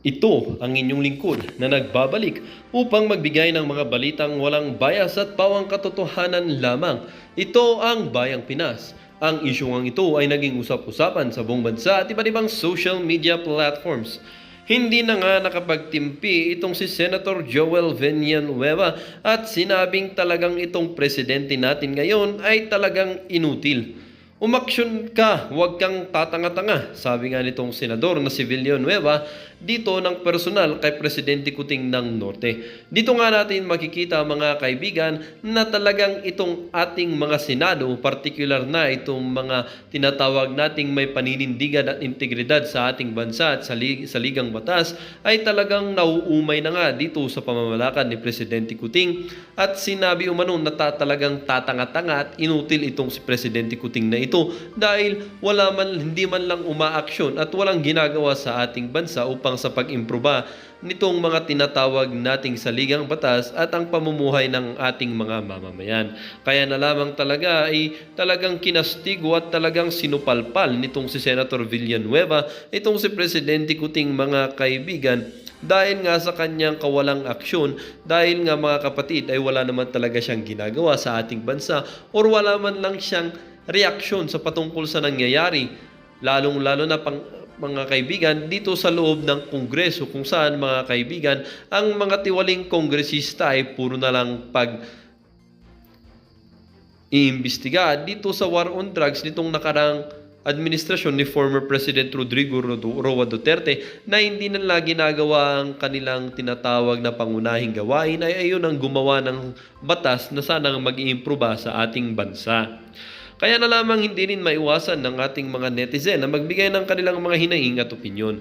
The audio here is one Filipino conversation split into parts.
Ito ang inyong lingkod na nagbabalik upang magbigay ng mga balitang walang bias at pawang katotohanan lamang. Ito ang Bayang Pinas. Ang isyong ito ay naging usap-usapan sa buong bansa at iba't ibang social media platforms. Hindi na nga nakapagtimpi itong si Senator Joel Villanueva at sinabing talagang itong presidente natin ngayon ay talagang inutil. Umaksyon ka, huwag kang tatanga-tanga, sabi nga nitong senador na si Villanueva dito ng personal kay Presidente Kuting ng Norte. Dito nga natin makikita mga kaibigan na talagang itong ating mga senado, particular na itong mga tinatawag nating may paninindigan at integridad sa ating bansa at sa ligang batas ay talagang nauumay na nga dito sa pamamalakad ni Presidente Kuting at sinabi umano na talagang tatanga-tanga at inutil itong si Presidente Kuting na ito dahil hindi man lang umaaksyon at walang ginagawa sa ating bansa upang sa pag-improba nitong mga tinatawag nating saligang batas at ang pamumuhay ng ating mga mamamayan. Kaya na lamang talaga ay talagang kinastigo at talagang sinupalpal nitong si Senator Villanueva, itong si Presidente Kuting mga kaibigan, dahil nga sa kanyang kawalang aksyon, dahil nga mga kapatid ay wala naman talaga siyang ginagawa sa ating bansa or wala man lang siyang reaksyon sa patungkol sa nangyayari, lalong-lalo na mga kaibigan dito sa loob ng Kongreso kung saan mga kaibigan ang mga tiwaling kongresista ay puro na lang iimbestiga dito sa war on drugs nitong nakarang administrasyon ni former President Rodrigo Roa Duterte na hindi na ginagawa ang kanilang tinatawag na pangunahing gawain ay ayon ang gumawa ng batas na sanang mag-iimproba sa ating bansa. Kaya na lamang hindi rin maiwasan ng ating mga netizen na magbigay ng kanilang mga hinaing at opinyon.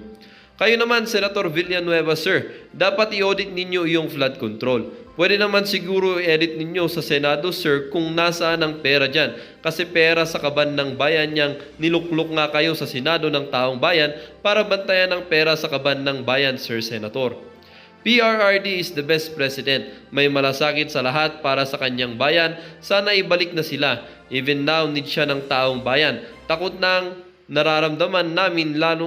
Kayo naman, Senator Villanueva, sir, dapat i-audit ninyo yung flood control. Pwede naman siguro i-edit ninyo sa Senado, sir, kung nasaan ang pera dyan. Kasi pera sa kaban ng bayan niyang niluklok nga kayo sa Senado ng taong bayan para bantayan ang pera sa kaban ng bayan, sir, Senator. PRRD is the best president. May malasakit sa lahat para sa kanyang bayan. Sana ibalik na sila. Even now, need siya ng taong bayan. Takot na ang nararamdaman namin lalo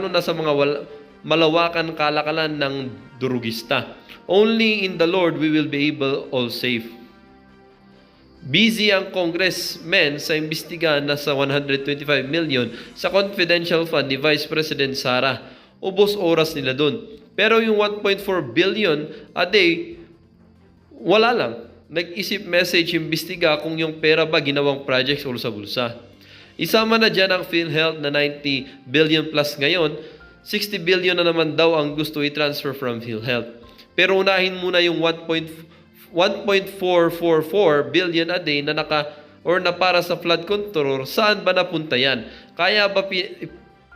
na sa mga malawakan kalakalan ng durugista. Only in the Lord we will be able all safe. Busy ang congressmen sa imbestigahan na sa 125 million sa confidential fund ni Vice President Sara. Ubos oras nila doon. Pero yung 1.4 billion a day, wala lang. Nag-isip message, imbestiga kung yung pera ba ginawang projects o sa bulsa. Isama na dyan ang PhilHealth na 90 billion plus ngayon, 60 billion na naman daw ang gusto i-transfer from PhilHealth. Pero unahin muna yung 1.444 billion a day na na para sa flood control, saan ba napunta yan? Kaya ba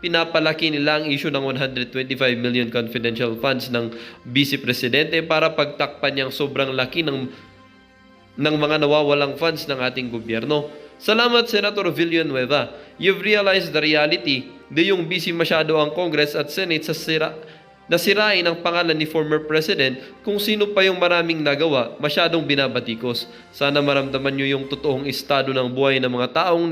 pinapalaki nila ang issue ng 125 million confidential funds ng Vice Presidente para pagtakpan niyang sobrang laki ng mga nawawalang funds ng ating gobyerno? Salamat, Senator Villanueva. You've realized the reality na yung busy masyado ang Congress at Senate sa nasirain ang pangalan ni former President kung sino pa yung maraming nagawa, masyadong binabatikos. Sana maramdaman nyo yung totoong estado ng buhay ng mga taong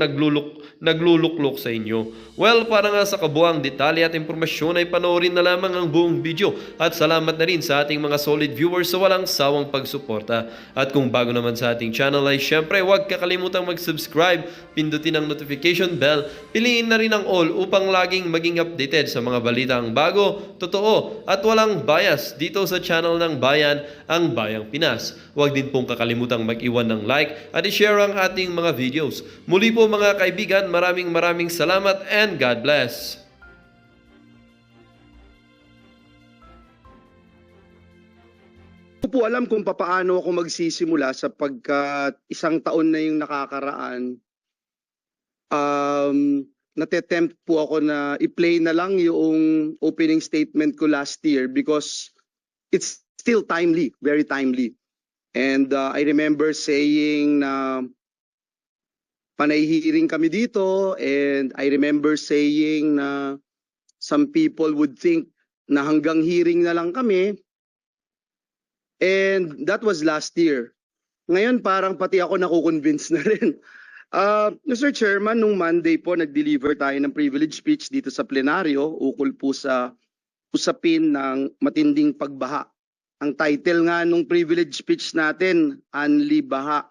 nagluluklok sa inyo. Well, para nga sa kabuang detalye at impormasyon ay panoorin na lamang ang buong video. At salamat na rin sa ating mga solid viewers sa walang sawang pagsuporta. At kung bago naman sa ating channel ay syempre huwag kakalimutang mag-subscribe, pindutin ang notification bell, piliin na rin ang all upang laging maging updated sa mga balitang bago, totoo, at walang bias dito sa channel ng Bayan, ang Bayang Pinas. Huwag din pong kakalimutang mag-iwan ng like at i-share ang ating mga videos. Muli po mga kaibigan, maraming salamat and God bless. Hindi ko po alam kung paano ako magsisimula sapagkat isang taon na yung nakakaraan. Natetempt po ako na i-play na lang yung opening statement ko last year because it's still timely, very timely. And I remember saying na panay hearing kami dito, and I remember saying na some people would think na hanggang hearing na lang kami. And that was last year. Ngayon parang pati ako nakukonvince na rin. Mr. Chairman, nung Monday po, nag-deliver tayo ng privilege speech dito sa plenaryo ukol po sa usapin ng matinding pagbaha. Ang title nga nung privilege speech natin, Anli Baha.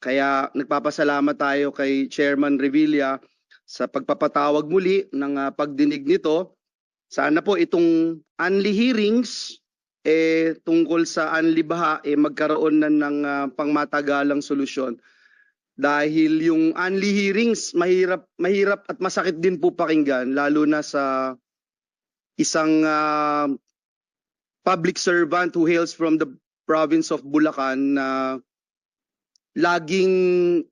Kaya nagpapasalamat tayo kay Chairman Revilla sa pagpapatawag muli ng pagdinig nito. Sana po itong Anli hearings tungkol sa Anli Baha magkaroon na ng pangmatagalang solusyon. Dahil yung Anli hearings mahirap at masakit din po pakinggan, lalo na sa isang public servant who hails from the province of Bulacan na laging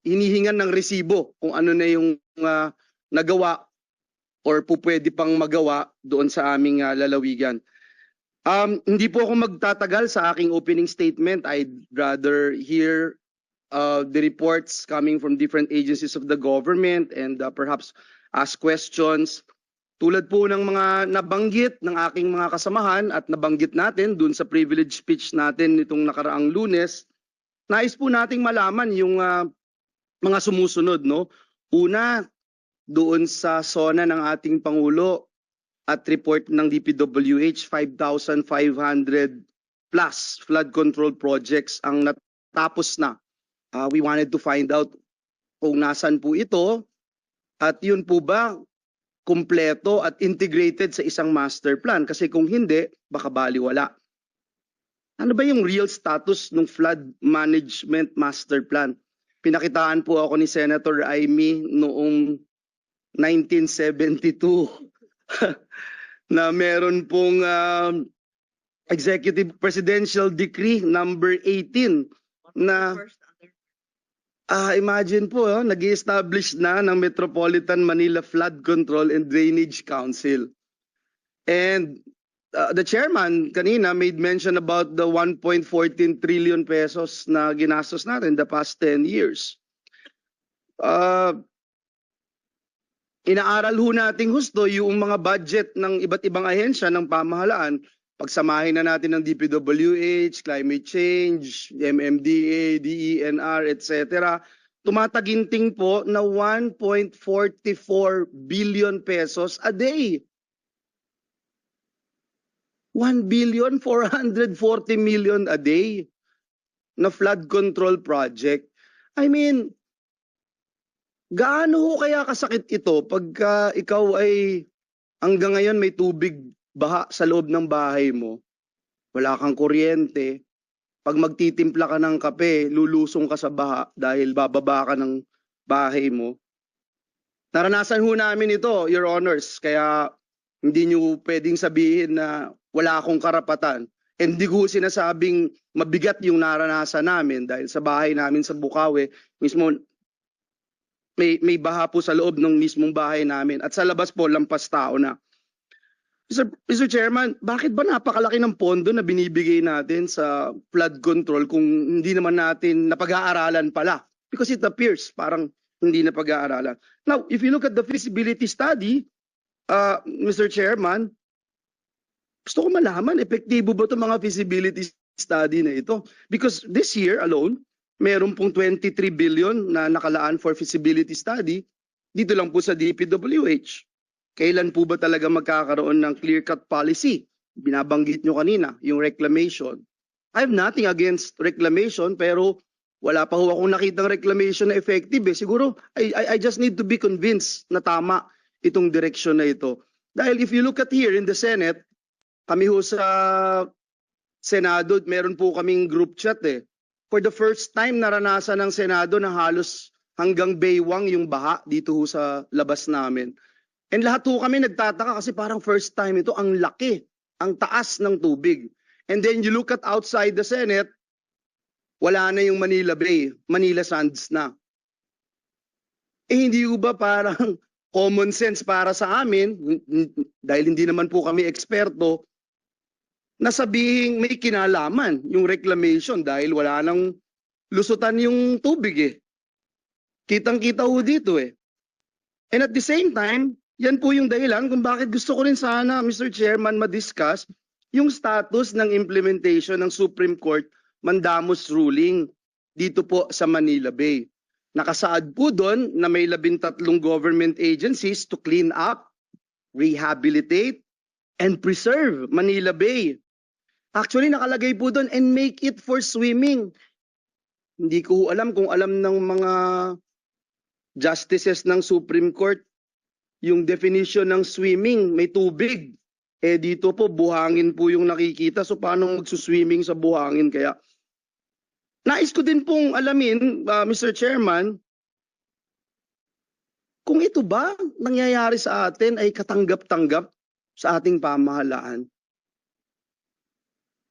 hinihingan ng resibo kung ano na yung nagawa or po pwede pang magawa doon sa aming lalawigan. Hindi po ako magtatagal sa aking opening statement. I'd rather hear the reports coming from different agencies of the government and perhaps ask questions. Tulad po ng mga nabanggit ng aking mga kasamahan at nabanggit natin dun sa privilege speech natin nitong nakaraang Lunes, nais po nating malaman yung mga sumusunod, no? Una, doon sa SONA ng ating Pangulo at report ng DPWH, 5,500 plus flood control projects ang natapos na. We wanted to find out kung nasan po ito at yun po ba kumpleto at integrated sa isang master plan, kasi kung hindi, baka baliwala. Ano ba yung real status ng flood management master plan? Pinakitaan po ako ni Senator Amy noong 1972 na meron pong Executive Presidential Decree number 18 na imagine po, nag-i-establish na ng Metropolitan Manila Flood Control and Drainage Council. And the chairman kanina made mention about the 1.14 trillion pesos na ginastos natin the past 10 years. Inaaral ho nating husto yung mga budget ng iba't ibang ahensya ng pamahalaan. Pagsamahin na natin ng DPWH, climate change, MMDA, DENR, etc. Tumataginting po na 1.44 billion pesos a day. 1,440 million a day na flood control project. I mean, gaano ho kaya kasakit ito pagka ikaw ay hanggang ngayon may tubig baha sa loob ng bahay mo, wala kang kuryente, pag magtitimpla ka ng kape, lulusong ka sa baha dahil bababa ka ng bahay mo. Naranasan ho namin ito, Your Honors, kaya hindi nyo pwedeng sabihin na wala akong karapatan. Hindi ko sinasabing mabigat yung naranasan namin dahil sa bahay namin sa Bukawi, mismo may baha po sa loob ng mismong bahay namin at sa labas po lampas tao na. Mr. Chairman, bakit ba napakalaki ng pondo na binibigay natin sa flood control kung hindi naman natin napag-aaralan pala? Because it appears parang hindi napag-aaralan. Now, if you look at the feasibility study, Mr. Chairman, gusto ko malaman, epektibo ba itong mga feasibility study na ito? Because this year alone, meron pong 23 billion na nakalaan for feasibility study dito lang po sa DPWH. Kailan po ba talaga magkakaroon ng clear-cut policy? Binabanggit nyo kanina, yung reclamation. I have nothing against reclamation, pero wala pa ho akong nakitang reclamation na effective. Siguro, I just need to be convinced na tama itong direksyon na ito. Dahil if you look at here in the Senate, kami ho sa Senado, meron po kaming group chat For the first time, naranasan ng Senado na halos hanggang baywang yung baha dito ho sa labas namin. And lahat ho kami nagtataka kasi parang first time ito, ang laki, ang taas ng tubig. And then you look at outside the Senate, wala na yung Manila Bay, Manila Sands na. Hindi ho ba parang common sense para sa amin, dahil hindi naman po kami eksperto, na sabihing may kinalaman yung reclamation dahil wala nang lusutan yung tubig Kitang-kita ho dito And at the same time, yan po yung dahilan kung bakit gusto ko rin sana, Mr. Chairman, ma-discuss yung status ng implementation ng Supreme Court Mandamus ruling dito po sa Manila Bay. Nakasaad po doon na may 13 government agencies to clean up, rehabilitate, and preserve Manila Bay. Actually, nakalagay po doon and make it for swimming. Hindi ko alam kung alam ng mga justices ng Supreme Court yung definition ng swimming, may tubig. Dito po, buhangin po yung nakikita. So, paano magsuswimming sa buhangin? Kaya, nais ko din pong alamin, Mr. Chairman, kung ito ba nangyayari sa atin ay katanggap-tanggap sa ating pamahalaan.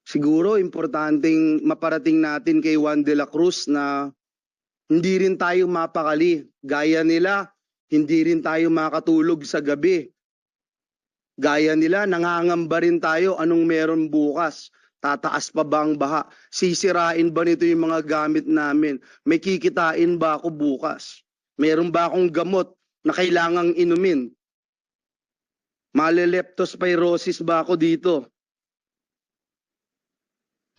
Siguro, importanteng maparating natin kay Juan de la Cruz na hindi rin tayo mapakali. Gaya nila, hindi rin tayo makatulog sa gabi. Gaya nila, nangangamba rin tayo anong meron bukas. Tataas pa ba ang baha? Sisirain ba nito yung mga gamit namin? May kikitain ba ako bukas? Meron ba akong gamot na kailangang inumin? Maleleptospirosis ba ako dito?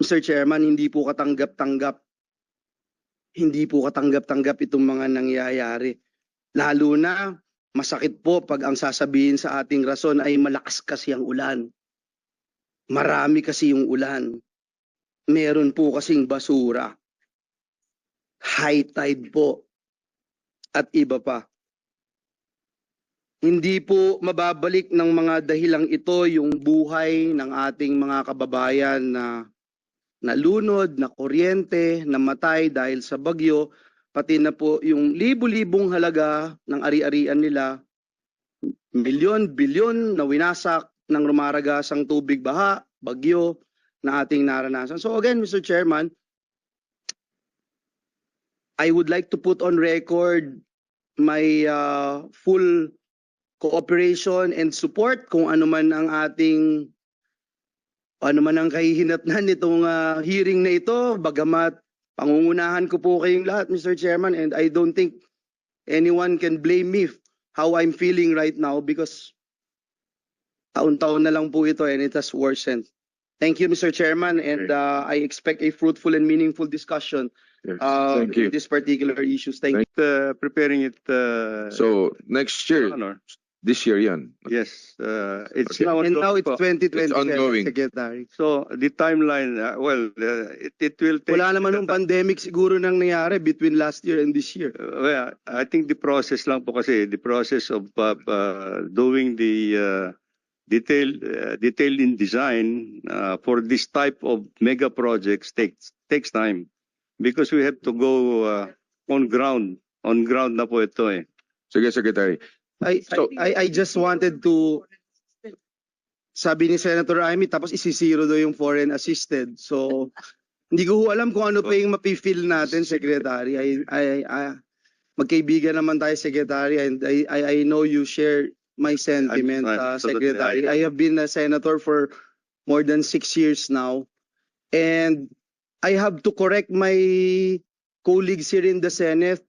Mr. Chairman, hindi po katanggap-tanggap. Hindi po katanggap-tanggap itong mga nangyayari. Lalo na, masakit po pag ang sasabihin sa ating rason ay malakas kasi ang ulan. Marami kasi yung ulan. Meron po kasing basura. High tide po. At iba pa. Hindi po mababalik ng mga dahilang ito yung buhay ng ating mga kababayan na nalunod, na kuryente, namatay dahil sa bagyo, pati na po yung libu-libong halaga ng ari-arian nila, milyon-bilyon na winasak ng rumaragasang tubig baha, bagyo na ating naranasan. So again, Mr. Chairman, I would like to put on record my full cooperation and support kung ano man ang ating ang kahihinatnan nitong hearing na ito, bagamat pangungunahan ko po kayong lahat, Mr. Chairman, and I don't think anyone can blame me how I'm feeling right now because taon-taon na lang po ito and it has worsened. Thank you, Mr. Chairman, and I expect a fruitful and meaningful discussion Yes, thank you. in this particular issues. Thank you. Preparing it. So next year, Honor. this year yan. Yes, it's Okay. now And now it's ongoing po. 2027, ongoing. Secretary. So the timeline, it will take. Wala naman nung pandemic siguro nang nangyari between last year and this year. Well, I think the process lang po kasi, the process of doing the detail in design for this type of mega projects takes time because we have to go on ground na po ito eh. Sige, Secretary. I just wanted to, sabi ni Senator Amy, tapos isisiro daw yung foreign assisted. So, hindi ko alam kung ano pa yung mapifeel natin, Secretary. Magkaibigan naman tayo, Secretary, and I know you share my sentiment, Secretary. I have been a senator for more than 6 years now, and I have to correct my colleagues here in the Senate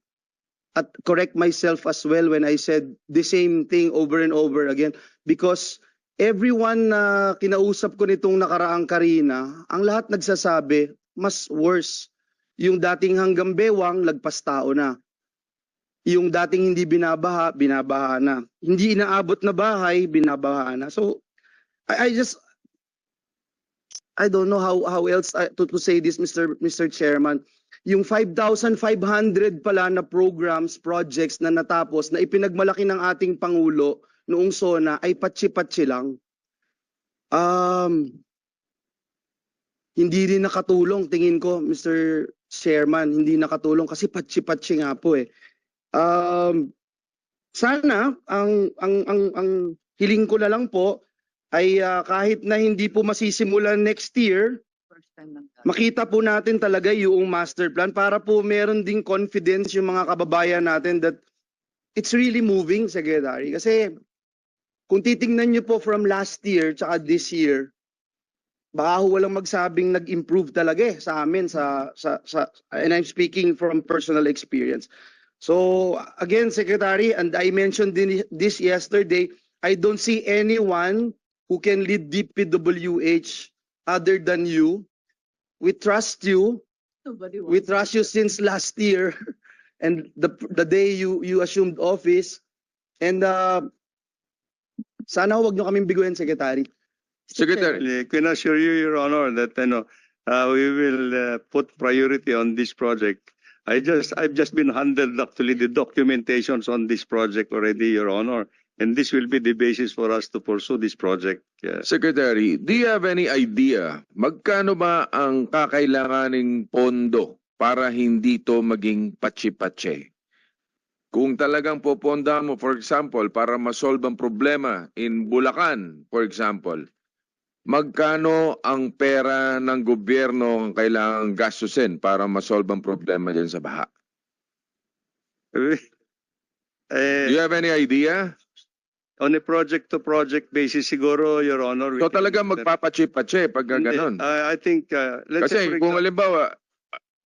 at correct myself as well when I said the same thing over and over again because everyone na kinausap ko nitong nakaraang Karina, ang lahat nagsasabi, mas worse. Yung dating hanggang bewang, lagpas tao na. Yung dating hindi binabaha, binabaha na. Hindi inaabot na bahay, binabaha na. So, I don't know how else to say this, Mr. Chairman. Yung 5,500 pala na programs, projects na natapos na ipinagmalaki ng ating Pangulo noong SONA ay patsi-patsi lang. Hindi rin nakatulong tingin ko, Mr. Chairman, hindi nakatulong kasi patsi-patsi nga po eh. Sana ang hiling ko na lang po ay kahit na hindi po masisimulan next year, makita po natin talaga yung master plan para po meron ding confidence yung mga kababayan natin that it's really moving, Secretary. Kasi kung titingnan nyo po from last year tsaka this year, baka walang magsabing nag-improve talaga sa amin and I'm speaking from personal experience. So again, Secretary, and I mentioned this yesterday, I don't see anyone who can lead DPWH other than you. We trust you. We trust you since last year. and the day you assumed office. And sana wag nyo kaming biguin, Secretary. Secretary, I can assure you, Your Honor, that we will put priority on this project. I've just been handled actually the documentations on this project already, Your Honor, and this will be the basis for us to pursue this project. Secretary, do you have any idea magkano ba ang kakailanganing pondo para hindi to maging patsi-patsi? Kung talagang poponda mo, for example, para masolve ang problema in Bulacan, for example, magkano ang pera ng gobyerno ang kailangang gastusin para masolve ang problema dyan sa baha? Do you have any idea? On a project-to-project basis, siguro, Your Honor. So talagang magpapatsi-patsi pag ganon. I think, let's say, Kasi for kung example, halimbawa,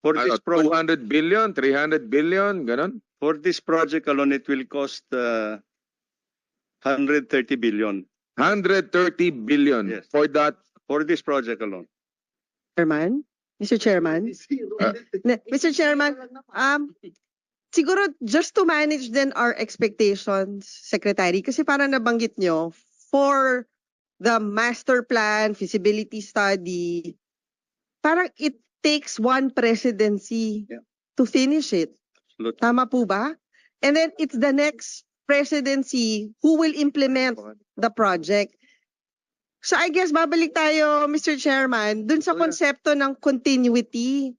for this project, 200 billion, 300 billion, ganon? for this project alone, it will cost 130 billion 130 billion Yes. for that. for this project alone. Chairman? Mr. Chairman? Mr. Chairman, siguro just to manage then our expectations, Secretary, kasi parang nabanggit nyo, for the master plan, feasibility study, parang it takes one presidency to finish it. Absolutely. Tama po ba? And then it's the next presidency who will implement the project. So I guess babalik tayo, Mr. Chairman, dun sa konsepto ng continuity.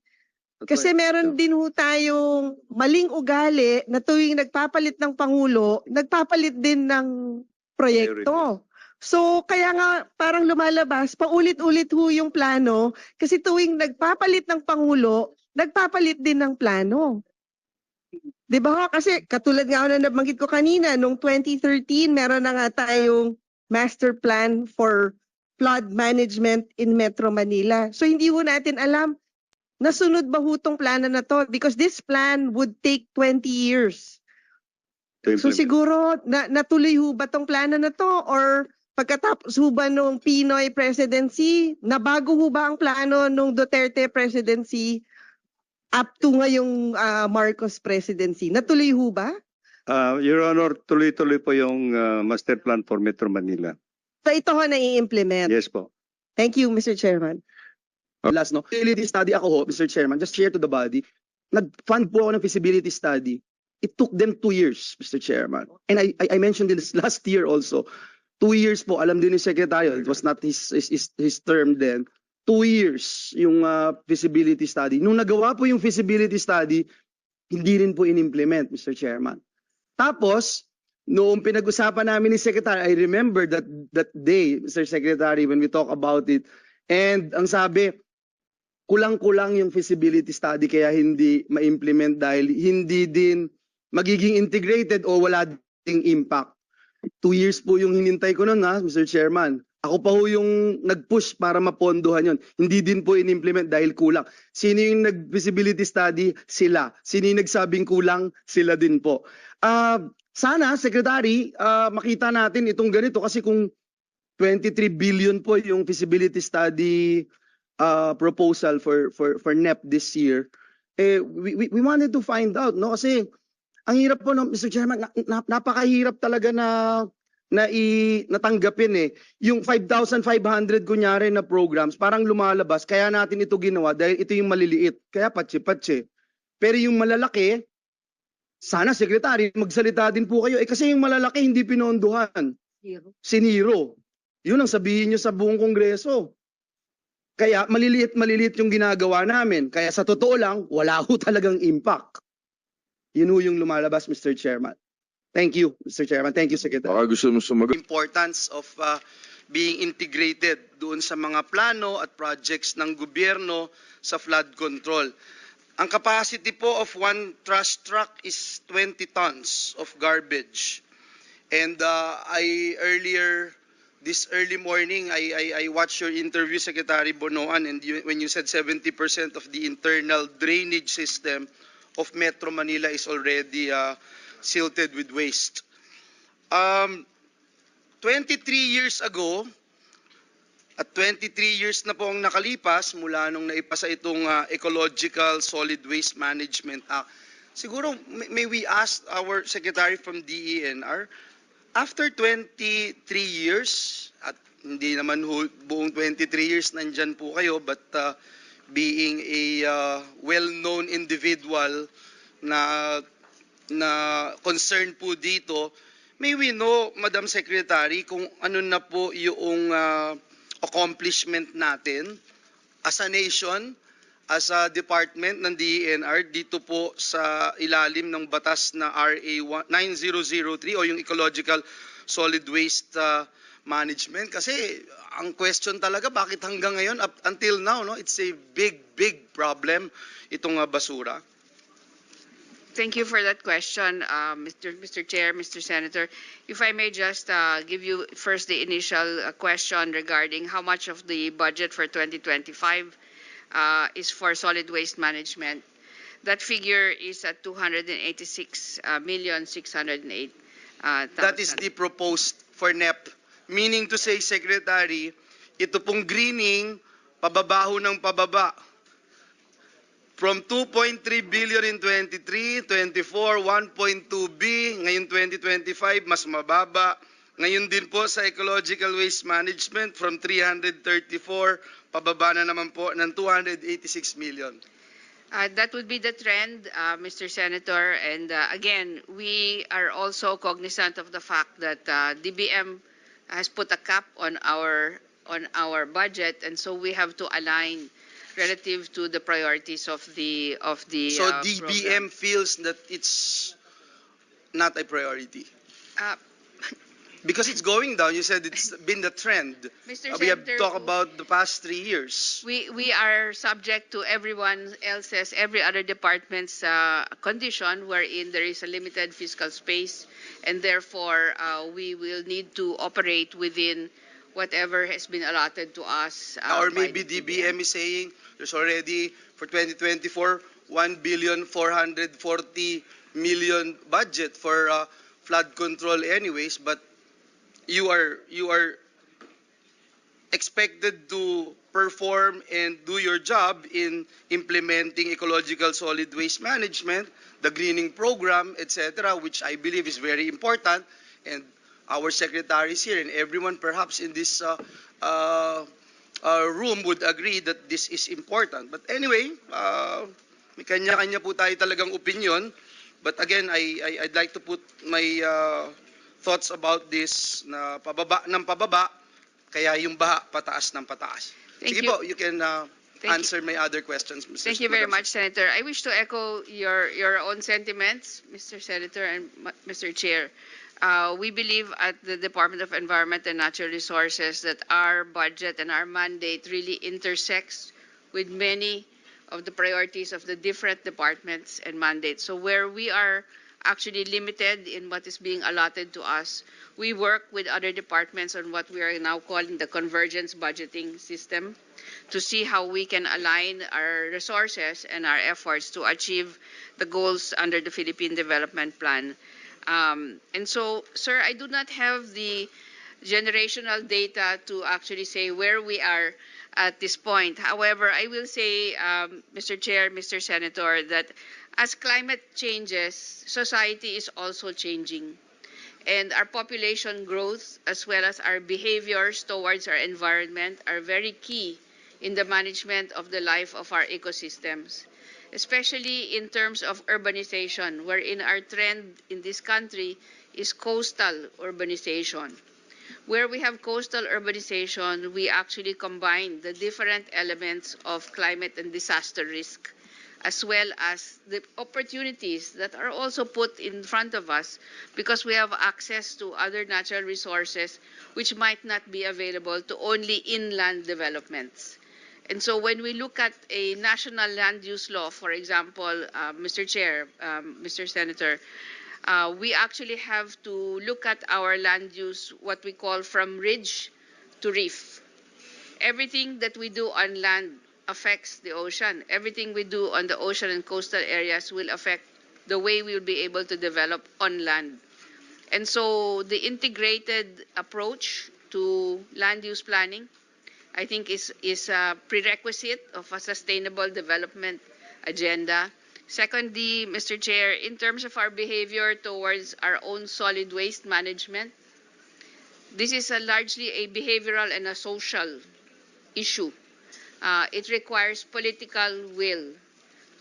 Kasi meron din ho tayong maling ugali na tuwing nagpapalit ng Pangulo, nagpapalit din ng proyekto. So kaya nga parang lumalabas, paulit-ulit ho yung plano kasi tuwing nagpapalit ng Pangulo, nagpapalit din ng plano. 'Di ba ho? Kasi katulad nga na nabanggit ko kanina, noong 2013, meron na nga tayong master plan for flood management in Metro Manila. So hindi ho natin alam, nasunod ba ho tong plano na to? Because this plan would take 20 years. To So implement. siguro, natuloy ho ba tong plano na to? Or pagkatapos ho ba nung Pinoy presidency, nabago ho ba ang plano nung Duterte presidency up to ngayong Marcos presidency? Natuloy ho ba? Your Honor, tuloy-tuloy po yung master plan for Metro Manila. So ito ho na-i-implement. Yes po. Thank you, Mr. Chairman. Last, no? Feasibility study ako ho, Mr. Chairman, just share to the body. Nag-fund po ako ng feasibility study. It took them 2 years, Mr. Chairman. And I mentioned this last year also. 2 years po, alam din ni Secretary, it was not his term then. 2 years yung feasibility study. Nung nagawa po yung feasibility study, hindi rin po in-implement, Mr. Chairman. Tapos, noong pinag-usapan namin ni Secretary, I remember that day, Mr. Secretary, when we talk about it. And ang sabi, kulang-kulang yung feasibility study kaya hindi ma-implement dahil hindi din magiging integrated o wala ding impact. 2 years po yung hinintay ko nun, Mr. Chairman. Ako pa ho yung nag-push para mapondohan yon. Hindi din po in-implement dahil kulang. Sino yung nag-feasibility study? Sila. Sino yung nagsabing kulang? Sila din po. Sana, Secretary, makita natin itong ganito kasi kung 23 billion po yung feasibility study proposal for NEP this year, we wanted to find out, no? Kasi ang hirap po, no, Mr. Chairman, napakahirap talaga natanggapin eh. Yung 5,500 kunyari na programs, parang lumalabas, kaya natin ito ginawa dahil ito yung maliliit, kaya patsi-patsi. Pero yung malalaki, sana Secretary, magsalita din po kayo. Kasi yung malalaki hindi pinondohan. Siniro. Yun ang sabihin nyo sa buong Kongreso. Kaya maliliit yung ginagawa namin. Kaya sa totoo lang, wala ho talagang impact. Yun ho yung lumalabas, Mr. Chairman. Thank you, Mr. Chairman. Thank you, Secretary. Baka gusto mo sumagot. Importance of being integrated doon sa mga plano at projects ng gobyerno sa flood control. Ang capacity po of one trash truck is 20 tons of garbage. And this early morning, I watched your interview, Secretary Bonoan, and when you said 70% of the internal drainage system of Metro Manila is already silted with waste. 23 years ago, at 23 years na po ang nakalipas mula nung naipasa itong Ecological Solid Waste Management Act, Siguro, may we ask our secretary from DENR, after 23 years, at hindi naman buong 23 years nandyan po kayo, but being a well-known individual na concern po dito, may we know, Madam Secretary, kung ano na po yung accomplishment natin as a nation, as a department ng DENR dito po sa ilalim ng batas na RA 9003 o yung Ecological Solid Waste Management. Kasi ang question talaga, bakit hanggang ngayon, up until now, no, it's a big problem itong basura. Thank you for that question, Mr. Chair, Mr. Senator. If I may just give you first the initial question regarding how much of the budget for 2025 is for solid waste management. That figure is at 286,608,000. That is the proposed for NEP. Meaning to say, Secretary, ito pong greening, pababaho ng pababa. From 2.3 billion in 23, 24, 1.2 B, ngayon 2025, mas mababa. Ngayon din po sa ecological waste management, from 334, pababa na naman po ng 286 million. That would be the trend, Mr. Senator. And again, we are also cognizant of the fact that DBM has put a cap on our budget, and so we have to align relative to the priorities of the So DBM program. feels that it's not a priority. Because it's going down. You said it's been the trend. Mr. We have Senator, talked about the past 3 years. We are subject to everyone else's, every other department's condition wherein there is a limited fiscal space, and therefore we will need to operate within whatever has been allotted to us. Or by maybe the DBM is saying there's already for 2024 1,440,000,000 budget for flood control anyways, but you are expected to perform and do your job in implementing ecological solid waste management, the greening program, etc., which I believe is very important, and our secretaries here and everyone perhaps in this room would agree that this is important. But anyway, may kanya-kanya po tayo talagang opinion. But again, I'd like to put my thoughts about this na pababa ng pababa, kaya yung baha pataas ng pataas. Thank Sige you. po, you can Thank you. answer my other questions, Mr. Thank you very Madam much, Senator. I wish to echo your own sentiments, Mr. Senator and Mr. Chair. We believe at the Department of Environment and Natural Resources that our budget and our mandate really intersects with many of the priorities of the different departments and mandates. So where we are actually limited in what is being allotted to us, we work with other departments on what we are now calling the convergence budgeting system to see how we can align our resources and our efforts to achieve the goals under the Philippine Development Plan. And so, sir, I do not have the generational data to actually say where we are at this point. However, I will say, Mr. Chair, Mr. Senator, that as climate changes, society is also changing. And our population growth, as well as our behaviors towards our environment, are very key in the management of the life of our ecosystems, especially in terms of urbanization, wherein our trend in this country is coastal urbanization. Where we have coastal urbanization, we actually combine the different elements of climate and disaster risk, as well as the opportunities that are also put in front of us because we have access to other natural resources which might not be available to only inland developments. And so when we look at a national land use law, for example, Mr. Chair, Mr. Senator, we actually have to look at our land use, what we call from ridge to reef. Everything that we do on land affects the ocean. Everything we do on the ocean and coastal areas will affect the way we'll be able to develop on land. And so the integrated approach to land use planning, I think is a prerequisite of a sustainable development agenda. Secondly, Mr. Chair, in terms of our behavior towards our own solid waste management, this is largely a behavioral and a social issue. It requires political will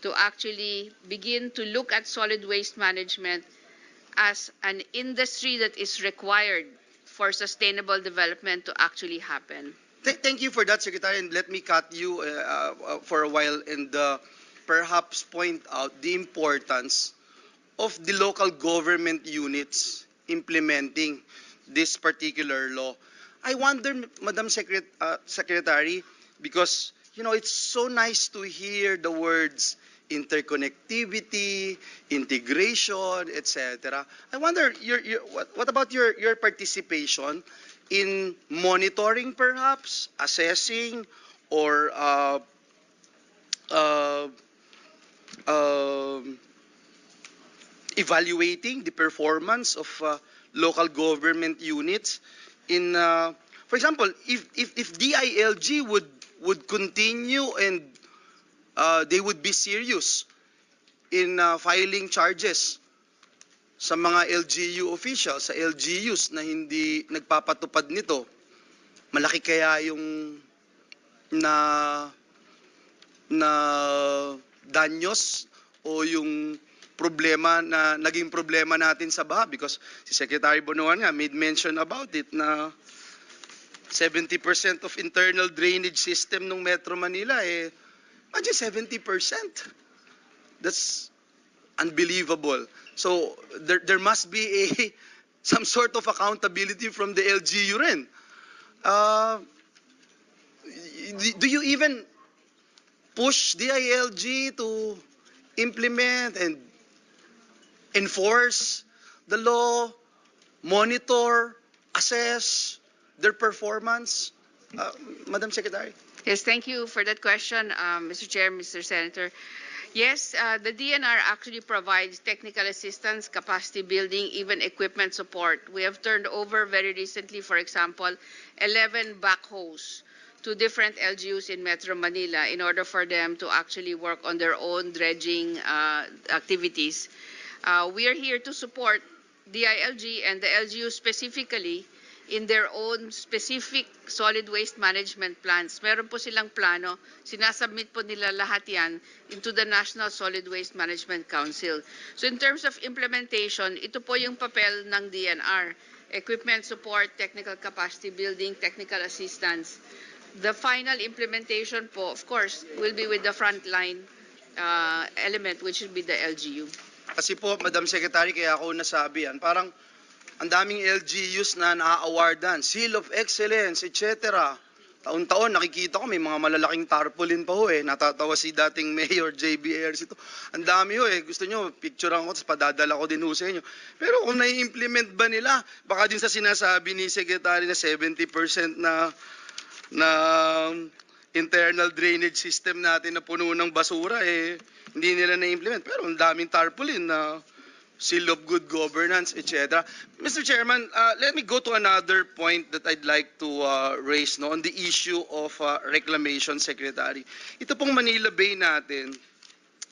to actually begin to look at solid waste management as an industry that is required for sustainable development to actually happen. Thank you for that, Secretary. And let me cut you for a while and perhaps point out the importance of the local government units implementing this particular law. I wonder, Madam Secretary, because it's so nice to hear the words interconnectivity, integration, etc. I wonder, what about your participation in monitoring, perhaps assessing, or uh, um evaluating the performance of local government units in for example, if DILG would continue and they would be serious in filing charges sa mga LGU officials, sa LGUs na hindi nagpapatupad nito, malaki kaya yung na danyos o yung problema na naging problema natin sa baha, because si Secretary Bonoan nga made mention about it na 70% of internal drainage system ng Metro Manila imagine 70%. That's unbelievable. So there must be some sort of accountability from the LGU rin. Do you even push DILG to implement and enforce the law, monitor, assess their performance? Madam Secretary? Yes, thank you for that question, Mr. Chair, Mr. Senator. Yes, the DNR actually provides technical assistance, capacity building, even equipment support. We have turned over very recently, for example, 11 backhoes to different LGUs in Metro Manila in order for them to actually work on their own dredging activities. We are here to support DILG and the LGU specifically in their own specific solid waste management plans. Meron po silang plano, sinasubmit po nila lahat yan into the National Solid Waste Management Council. So in terms of implementation, ito po yung papel ng DNR. Equipment support, technical capacity building, technical assistance. The final implementation po, of course, will be with the frontline element, which will be the LGU. Kasi po, Madam Secretary, kaya ako nasabi yan, parang ang daming LGUs na na-awardan, Seal of Excellence, etc. Taon-taon, nakikita ko may mga malalaking tarpaulin pa ho Natatawa si dating Mayor JBRs ito. Ang dami ho Gusto nyo, picturean ko, tapos padadala ko din ho sa inyo. Pero kung nai-implement ba nila, baka din sa sinasabi ni Secretary na 70% na internal drainage system natin na puno ng basura, hindi nila na-implement. Pero ang daming tarpaulin na seal of good governance, etc. Mr. Chairman, let me go to another point that I'd like to raise on the issue of reclamation, Secretary. Ito pong Manila Bay natin,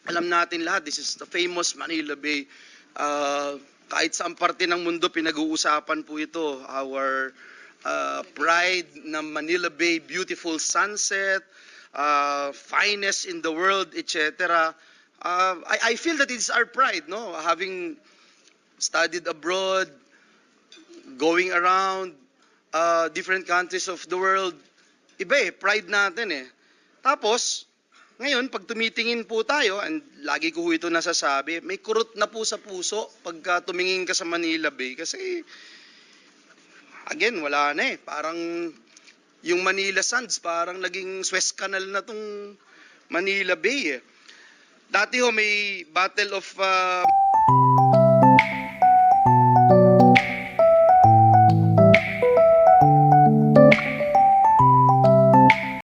alam natin lahat, this is the famous Manila Bay. Kahit saan parte ng mundo, pinag-uusapan po ito. Our pride na Manila Bay, beautiful sunset, finest in the world, etc. I feel that it's our pride, no? Having studied abroad, going around different countries of the world, iba pride natin Tapos, ngayon, pag tumitingin po tayo, and lagi ko ito nasasabi, may kurot na po sa puso pagka tumingin ka sa Manila Bay. Kasi, again, wala na Parang yung Manila Sands, parang naging Suez Canal na tong Manila Bay Dati may Battle of